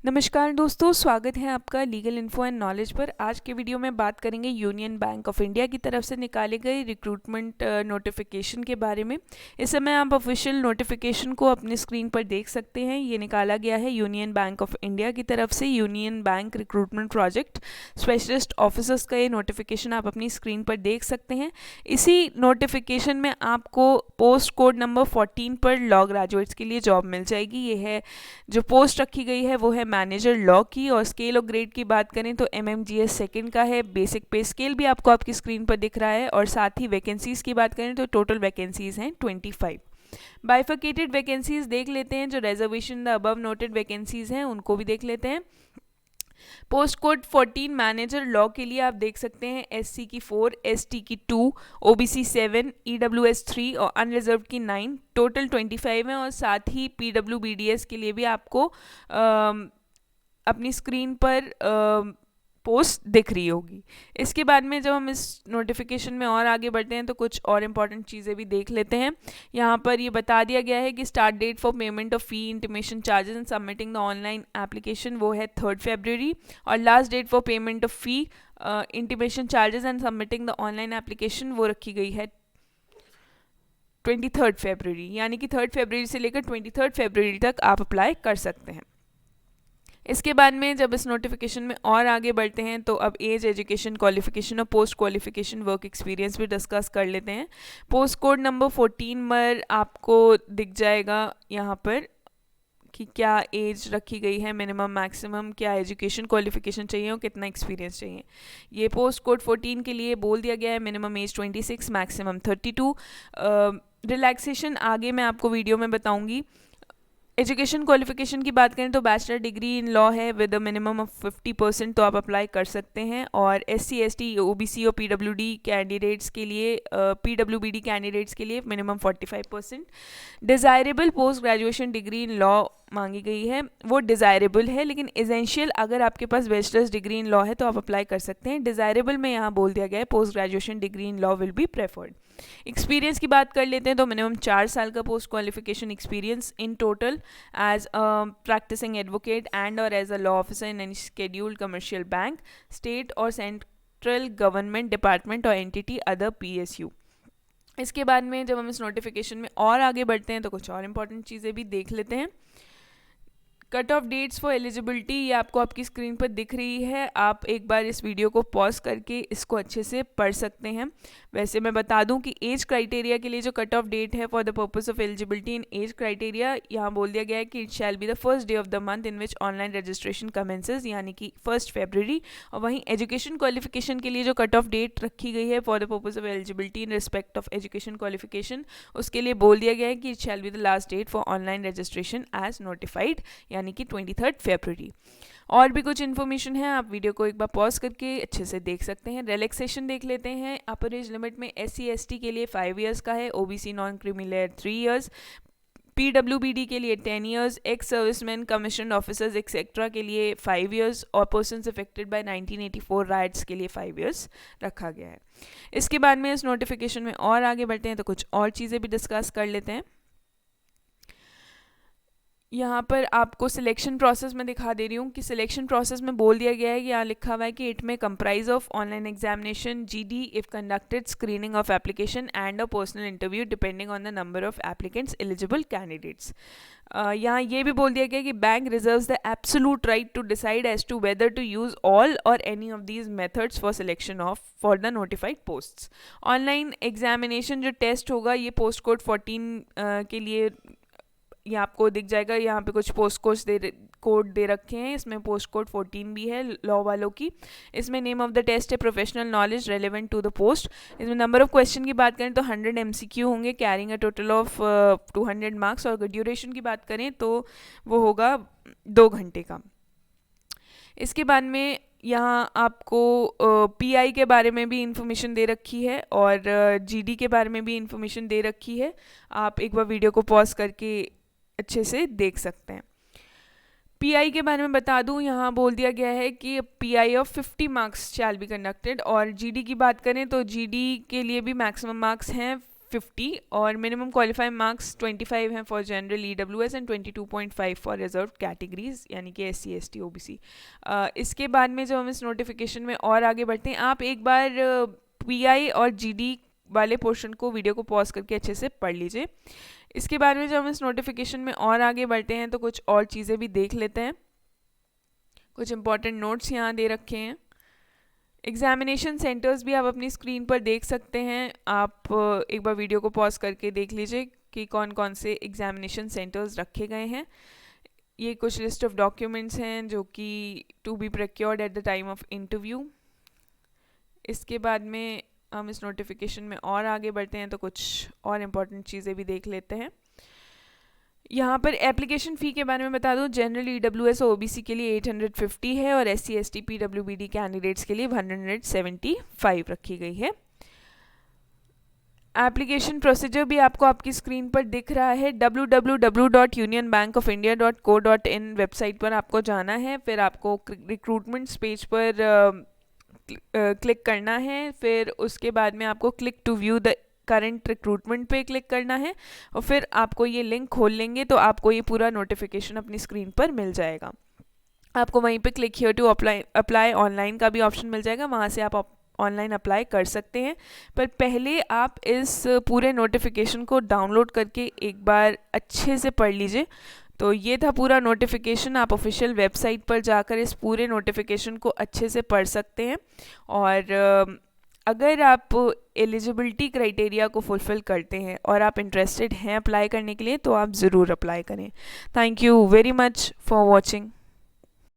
नमस्कार दोस्तों, स्वागत है आपका लीगल इन्फो एंड नॉलेज पर। आज के वीडियो में बात करेंगे यूनियन बैंक ऑफ इंडिया की तरफ से निकाले गए रिक्रूटमेंट नोटिफिकेशन के बारे में। इस समय आप ऑफिशियल नोटिफिकेशन को अपनी स्क्रीन पर देख सकते हैं। ये निकाला गया है यूनियन बैंक ऑफ इंडिया की तरफ से। Union bank recruitment project specialist officers का ये नोटिफिकेशन आप अपनी स्क्रीन पर देख सकते हैं। इसी नोटिफिकेशन में आपको पोस्ट कोड नंबर 14 पर लॉ ग्रेजुएट्स के लिए जॉब मिल जाएगी। ये है जो पोस्ट रखी गई है वो है मैनेजर लॉ की। और स्केल ऑफ ग्रेड की बात करें तो MMGS सेकंड का है। बेसिक पे स्केल भी आपको आपकी स्क्रीन पर दिख रहा है। और साथ ही वैकेंसीज की बात करें तो टोटल वैकेंसीज हैं 25। बाइफर्केटेड वैकेंसीज देख लेते हैं। जो reservation the above noted vacancies हैं उनको भी देख लेते हैं। पोस्ट कोड 14 मैनेजर लॉ के लिए आप देख सकते हैं SC की 4, ST की 2, OBC 7, EWS 3 और अनरिजर्व की 9, टोटल 25 है। और साथ ही PWBDS के लिए भी आपको अपनी स्क्रीन पर पोस्ट दिख रही होगी। इसके बाद में जब हम इस नोटिफिकेशन में और आगे बढ़ते हैं तो कुछ और इम्पॉर्टेंट चीज़ें भी देख लेते हैं। यहाँ पर ये बता दिया गया है कि start date for payment of fee, intimation charges and submitting the online application वो है 3 फरवरी। और last date for payment of fee, intimation charges and submitting the online application वो रखी गई है 23 फरवरी। यानी कि 3 फरवरी से लेकर 23 फरवरी तक आप अप्लाई कर सकते हैं। इसके बाद में जब इस नोटिफिकेशन में और आगे बढ़ते हैं तो अब एज, एजुकेशन, क्वालिफिकेशन और पोस्ट क्वालिफिकेशन वर्क एक्सपीरियंस भी डिस्कस कर लेते हैं। पोस्ट कोड नंबर 14 पर आपको दिख जाएगा यहाँ पर कि क्या एज रखी गई है, मिनिमम मैक्सिमम, क्या एजुकेशन क्वालिफिकेशन चाहिए और कितना एक्सपीरियंस चाहिए। ये पोस्ट कोड 14 के लिए बोल दिया गया है मिनिमम एज 26, मैक्सिमम 32। रिलैक्सेशन आगे मैं आपको वीडियो में बताऊंगी। एजुकेशन क्वालिफिकेशन की बात करें तो बैचलर डिग्री इन लॉ है विद अ मिनिमम ऑफ 50%, तो आप अप्लाई कर सकते हैं। और SC, ST, OBC और PWD कैंडिडेट्स के लिए, PWBD कैंडिडेट्स के लिए minimum 45%। Desirable post graduation degree in law मांगी गई है, वो डिज़ायरेबल है, लेकिन एसेंशियल अगर आपके पास बैचलर्स डिग्री इन लॉ है तो आप अप्लाई कर सकते हैं। डिज़ायरेबल में यहाँ बोल दिया गया है post graduation degree in law will be preferred. Experience की बात कर लेते हैं तो मिनिमम 4 साल का post qualification experience in total as a practising advocate and और as a law officer in any scheduled commercial bank, state और सेंट्रल गवर्नमेंट डिपार्टमेंट और एंटिटी अदर PSU। इसके बाद में जब हम इस नोटिफिकेशन में और आगे बढ़ते हैं तो कुछ और इम्पॉर्टेंट चीज़ें भी देख लेते हैं। Cut off dates for eligibility ये आपको आपकी स्क्रीन पर दिख रही है। आप एक बार इस वीडियो को पॉज करके इसको अच्छे से पढ़ सकते हैं। वैसे मैं बता दूं कि एज क्राइटेरिया के लिए जो कट ऑफ डेट है for the purpose of eligibility in age criteria, यहाँ बोल दिया गया है कि it shall be the first day of the month in which online registration commences, यानी कि 1 फरवरी। और वहीं एजुकेशन क्वालिफिकेशन के लिए जो कट ऑफ डेट रखी गई है for the purpose of eligibility in respect of education qualification, उसके लिए बोल दिया गया है कि it shall be the last date for online registration as notified, यानी कि 23 फरवरी। और भी कुछ इन्फॉर्मेशन है, आप वीडियो को एक बार पॉज करके अच्छे से देख सकते हैं। रिलैक्सेशन देख लेते हैं। अपर एज लिमिट में SC, ST के लिए 5 इयर्स का है, OBC non creamy 3 years, PWBD के लिए 10 years, ex serviceman, commission officers etcetera के लिए 5 इयर्स और पर्सन्स अफेक्टेड बाय 1984 राइट्स के लिए 5 इयर्स रखा गया है। इसके बाद में इस नोटिफिकेशन में और आगे बढ़ते हैं तो कुछ और चीज़ें भी डिस्कस कर लेते हैं। यहाँ पर आपको सिलेक्शन प्रोसेस में दिखा दे रही हूँ कि सिलेक्शन प्रोसेस में बोल दिया गया है कि यहाँ लिखा हुआ है कि it may comprise of online examination GD if conducted, screening of application and a personal interview depending on the number of applicants eligible candidates. यहाँ ये भी बोल दिया गया कि bank reserves the absolute right to decide as to whether to use all or any of these methods for selection of for the notified posts. Online examination जो test होगा ये पोस्ट कोड 14 के लिए ये आपको दिख जाएगा। यहाँ पे कुछ पोस्ट कोड दे रखे हैं, इसमें पोस्ट कोड 14 भी है लॉ वालों की। इसमें नेम ऑफ द टेस्ट है professional knowledge relevant to the post. इसमें नंबर ऑफ क्वेश्चन की बात करें तो 100 MCQ होंगे carrying a total of 200 marks. और ड्यूरेशन की बात करें तो वो होगा 2 घंटे का। इसके बाद में यहाँ आपको PI के बारे में भी इंफॉर्मेशन दे रखी है और GD के बारे में भी इंफॉर्मेशन दे रखी है। आप एक बार वीडियो को पॉज करके अच्छे से देख सकते हैं। PI के बारे में बता दूं, यहाँ बोल दिया गया है कि PI of 50 marks shall be conducted. और GD की बात करें तो GD के लिए भी मैक्सिमम मार्क्स हैं 50 और मिनिमम क्वालिफाइंग मार्क्स 25 हैं for general EWS and 22.5 for reserve categories यानी कि SC ST OBC। इसके बाद में जब हम इस नोटिफिकेशन में और आगे बढ़ते हैं, आप एक बार PI और GD वाले पोर्शन को वीडियो को पॉज करके अच्छे से पढ़ लीजिए। इसके बाद में जब हम इस नोटिफिकेशन में और आगे बढ़ते हैं तो कुछ और चीज़ें भी देख लेते हैं। कुछ इंपॉर्टेंट नोट्स यहाँ दे रखे हैं। एग्जामिनेशन सेंटर्स भी आप अपनी स्क्रीन पर देख सकते हैं। आप एक बार वीडियो को पॉज करके देख लीजिए कि कौन कौन से एग्जामिनेशन सेंटर्स रखे गए हैं। ये कुछ लिस्ट ऑफ डॉक्यूमेंट्स हैं जो कि to be procured at the time of interview. इसके बाद में हम इस नोटिफिकेशन में और आगे बढ़ते हैं तो कुछ और इम्पॉर्टेंट चीज़ें भी देख लेते हैं। यहाँ पर एप्लीकेशन फ़ी के बारे में बता दूँ, जनरल EWS और OBC के लिए 850 है और SC ST PWBD कैंडिडेट्स के लिए 175 रखी गई है। एप्लीकेशन प्रोसीजर भी आपको आपकी स्क्रीन पर दिख रहा है। www.unionbankofindia.co.in वेबसाइट पर आपको जाना है, फिर आपको रिक्रूटमेंट्स पेज पर क्लिक करना है, फिर उसके बाद में आपको click to view the current recruitment पे क्लिक करना है और फिर आपको ये लिंक खोल लेंगे तो आपको ये पूरा नोटिफिकेशन अपनी स्क्रीन पर मिल जाएगा। आपको वहीं पे click here to apply online का भी ऑप्शन मिल जाएगा, वहाँ से आप ऑनलाइन अप्लाई कर सकते हैं। पर पहले आप इस पूरे नोटिफिकेशन को डाउनलोड करके एक बार अच्छे से पढ़ लीजिए। तो ये था पूरा नोटिफिकेशन। आप ऑफिशियल वेबसाइट पर जाकर इस पूरे नोटिफिकेशन को अच्छे से पढ़ सकते हैं और अगर आप एलिजिबिलिटी क्राइटेरिया को फुलफ़िल करते हैं और आप इंटरेस्टेड हैं अप्लाई करने के लिए तो आप ज़रूर अप्लाई करें। Thank you very much for watching.